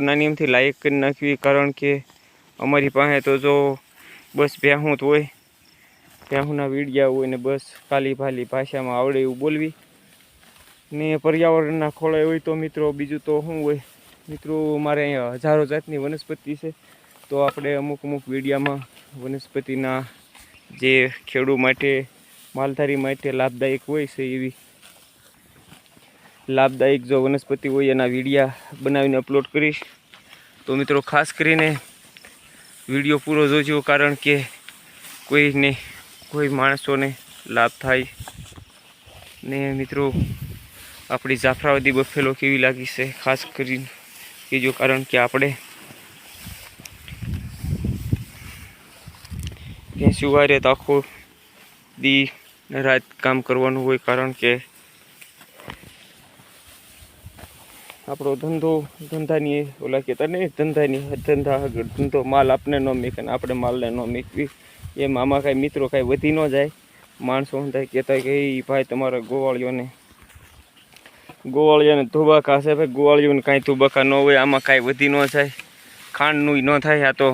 નાનીમથી like કરી નાખવી, કારણ કે અમારી પાસે તો જો બસ ભેહું જ હોય, ભેહુંના વીડિયા હોય ને બસ કાલી ભાલી ભાષામાં આવડે એવું બોલવી ને પર્યાવરણના ખોળે હોય. તો મિત્રો બીજું તો શું હોય મિત્રો, અમારે અહીંયા હજારો જાતની વનસ્પતિ છે. તો આપણે અમુક વિડીયામાં વનસ્પતિના જે ખેડૂત માટે માલધારી માટે લાભદાયક હોય છે એવી લાભદાયક જો વનસ્પતિ હોય એના વિડીયા બનાવીને અપલોડ કરીશ. તો મિત્રો ખાસ કરીને વિડીયો પૂરો જોજો, કારણ કે કોઈ માણસોને લાભ થાય ને. મિત્રો આપણી જાફરાબાદી બફેલો કેવી લાગી છે ખાસ કરીને કહેજો, કારણ કે આપણે ભેંસું વારે તો આખો દી રાત કામ કરવાનું હોય, કારણ કે આપણો ધંધાની ઓલા કહેતા નહીં, ધંધા આગળ ધંધો, માલ આપણે ન મેકે ને આપણે માલને ન મેકવી. એમ આમાં કાંઈ મિત્રો કાંઈ વધી ન જાય. માણસો બધા કહેતા કે એ ભાઈ તમારા ગોવાળીઓને ધોબાકા છે. ભાઈ ગોવાળીઓને કાંઈ ધોબાકા ન હોય, આમાં કાંઈ વધી ન જાય, ખાંડનું ન થાય. આ તો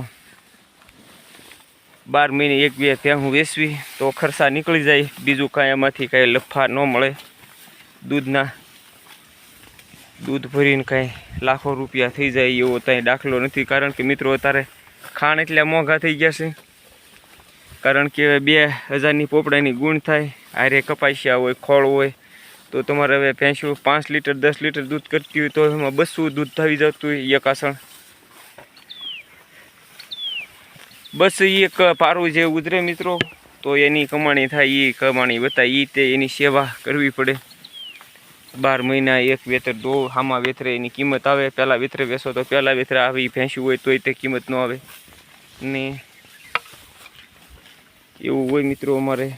12 મહિને 1-2 ભેહું વેચવી તો ખર્ચા નીકળી જાય. બીજું કાંઈ એમાંથી કાંઈ લફા ન મળે. દૂધ ભરીને કાંઈ લાખો રૂપિયા થઈ જાય એવો કાંઈ દાખલો નથી, કારણ કે મિત્રો અત્યારે ખાણ એટલા મોંઘા થઈ ગયા છે. કારણ કે 2000ની પોપડાની ગુણ થાય, આરે કપાસિયા હોય, ખોળ હોય, તો તમારે હવે ભેંસું 5 લીટર 10 લીટર દૂધ કરતી હોય તો એમાં 200 દૂધ થઈ જતું હોય એક આસણ. બસ એક પારું જે ઉતરે મિત્રો, તો એની કમાણી થાય, એ કમાણી બતાય, તે એની સેવા કરવી પડે. 12 મહિના એક વેતર દો, હામાં વેતરે એની કિંમત આવે. પહેલાં વેતરે વેચો તો પહેલાં વેતરે આવી ભેંસું હોય તોય તે કિંમત ન આવે ને એવું હોય મિત્રો અમારે.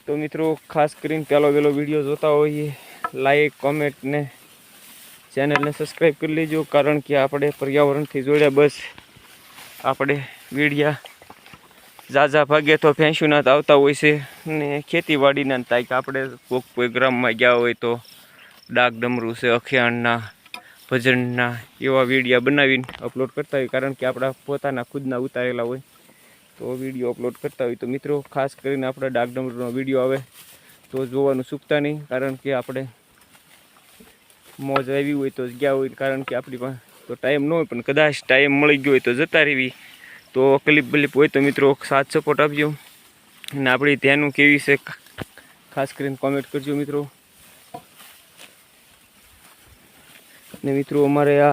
તો મિત્રો ખાસ કરીને પહેલો વિડીયો જોતા હોઈએ, લાઈક કોમેન્ટ ને ચેનલને સબસ્ક્રાઈબ કરી લેજો, કારણ કે આપણે પર્યાવરણથી જોડ્યા. બસ આપણે વિડીયા ઝાઝા ભાગે તો ભેંસુના જ આવતા હોય છે ને ખેતીવાડીના થાય કે આપણે કોઈ ગ્રામમાં ગયા હોય તો ડાક ડમરું છે, અખિયાણના ભજનના એવા વિડીયા બનાવીને અપલોડ કરતા હોય, કારણ કે આપણા પોતાના ખુદના ઉતારેલા હોય તો વિડીયો અપલોડ કરતા હોય. તો મિત્રો ખાસ કરીને આપણે ડાક ડમરૂનો વિડીયો આવે તો જોવાનું ચૂકતા નહીં, કારણ કે આપણે મોજ આવી હોય તો ગયા હોય, કારણ કે આપણી પાસે તો ટાઈમ ન હોય, પણ કદાચ ટાઈમ મળી ગયો હોય તો જતા રહેવી. તો ક્લિપ બલિપ હોય તો મિત્રો સાથ સપોર્ટ આપજો અને આપણી ધ્યાનનું કેવી છે ખાસ કરીને કોમેન્ટ કરજો મિત્રો. ને મિત્રો અમારે આ